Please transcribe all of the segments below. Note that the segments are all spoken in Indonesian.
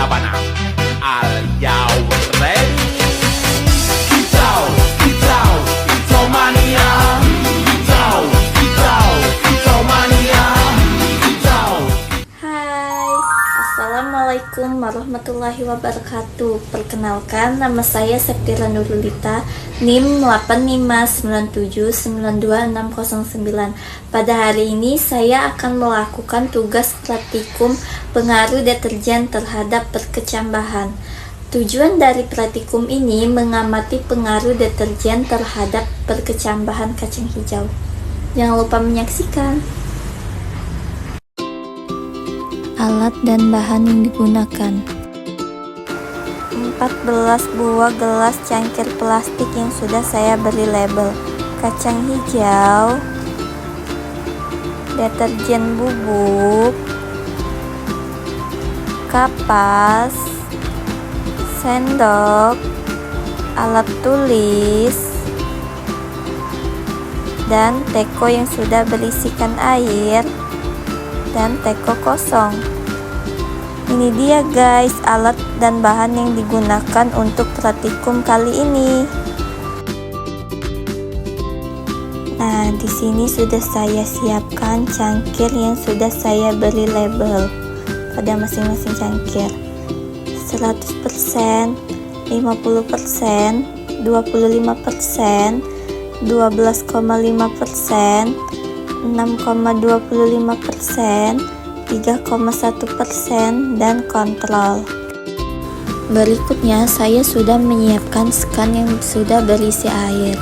labanah. Are you ready? Kicau, kicau, kicau mania. Kicau, kicau, kicau mania. Kicau. Hai, Assalamualaikum warahmatullahi wabarakatuh. Perkenalkan, nama saya Septira Nurulita, NIM 859792609. Pada hari ini saya akan melakukan tugas praktikum pengaruh deterjen terhadap perkecambahan. Tujuan dari praktikum ini mengamati pengaruh deterjen terhadap perkecambahan kacang hijau. Jangan lupa menyaksikan. Alat dan bahan yang digunakan: 14 buah gelas cangkir plastik yang sudah saya beri label, kacang hijau, deterjen bubuk, kapas, sendok, alat tulis, dan teko yang sudah berisikan air, dan teko kosong. Ini dia guys, alat dan bahan yang digunakan untuk praktikum kali ini. Nah, di sini sudah saya siapkan cangkir yang sudah saya beri label pada masing-masing cangkir. 100%, 50%, 25%, 12,5%, 6,25%, 3,1%, dan kontrol. Berikutnya saya sudah menyiapkan sekan yang sudah berisi air,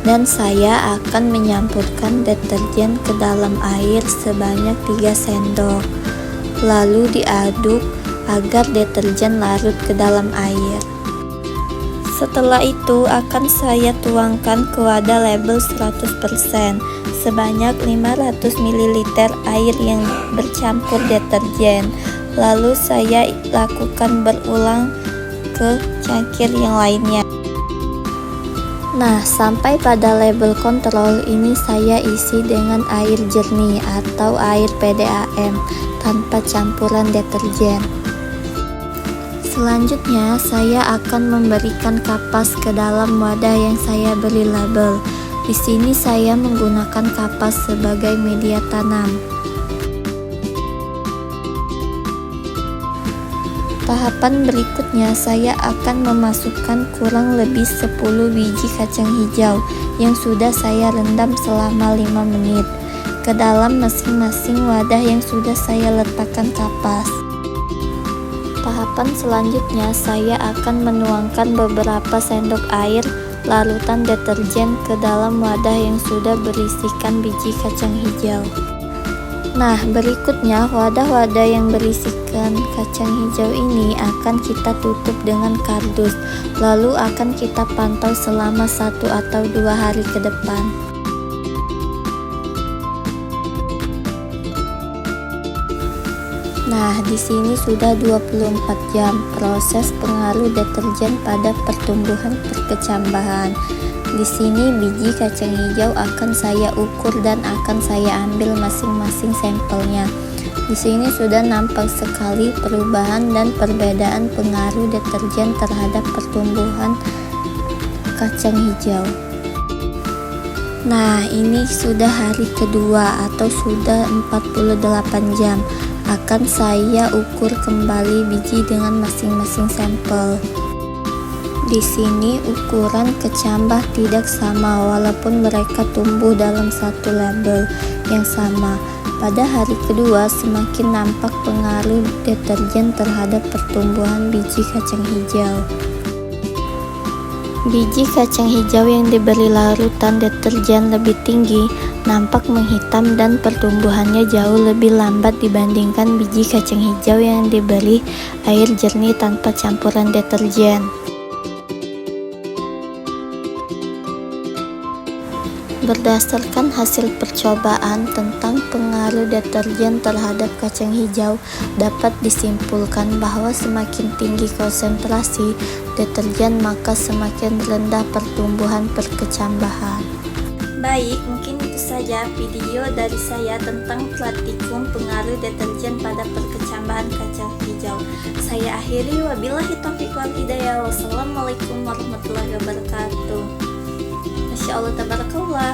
dan saya akan menyampurkan deterjen ke dalam air sebanyak 3 sendok, lalu diaduk agar deterjen larut ke dalam air. Setelah itu akan saya tuangkan ke wadah label 100% sebanyak 500 ml air yang bercampur deterjen. Lalu saya lakukan berulang ke cangkir yang lainnya. Nah, sampai pada label kontrol ini saya isi dengan air jernih atau air PDAM tanpa campuran deterjen. Selanjutnya saya akan memberikan kapas ke dalam wadah yang saya beri label. Di sini saya menggunakan kapas sebagai media tanam. Tahapan berikutnya saya akan memasukkan kurang lebih 10 biji kacang hijau yang sudah saya rendam selama 5 menit ke dalam masing-masing wadah yang sudah saya letakkan kapas. Tahapan selanjutnya saya akan menuangkan beberapa sendok air larutan deterjen ke dalam wadah yang sudah berisikan biji kacang hijau. Nah, berikutnya wadah-wadah yang berisikan kacang hijau ini akan kita tutup dengan kardus, lalu akan kita pantau selama 1 atau 2 hari ke depan. Nah, di sini sudah 24 jam proses pengaruh deterjen pada pertumbuhan perkecambahan. Di sini biji kacang hijau akan saya ukur dan akan saya ambil masing-masing sampelnya. Di sini sudah nampak sekali perubahan dan perbedaan pengaruh deterjen terhadap pertumbuhan kacang hijau. Nah, ini sudah hari kedua atau sudah 48 jam. Akan saya ukur kembali biji dengan masing-masing sampel. Di sini ukuran kecambah tidak sama walaupun mereka tumbuh dalam satu label yang sama. Pada hari kedua semakin nampak pengaruh deterjen terhadap pertumbuhan biji kacang hijau. Biji kacang hijau yang diberi larutan deterjen lebih tinggi, nampak menghitam dan pertumbuhannya jauh lebih lambat dibandingkan biji kacang hijau yang diberi air jernih tanpa campuran deterjen. Berdasarkan hasil percobaan tentang pengaruh deterjen terhadap kacang hijau, dapat disimpulkan bahwa semakin tinggi konsentrasi deterjen maka semakin rendah pertumbuhan perkecambahan. Baik, mungkin itu saja video dari saya tentang praktikum pengaruh deterjen pada perkecambahan kacang hijau. hijau. Saya akhiri, wabillahi taufiq wal hidayah. Wassalamualaikum warahmatullahi wabarakatuh. Masya Allah, tabarakallah.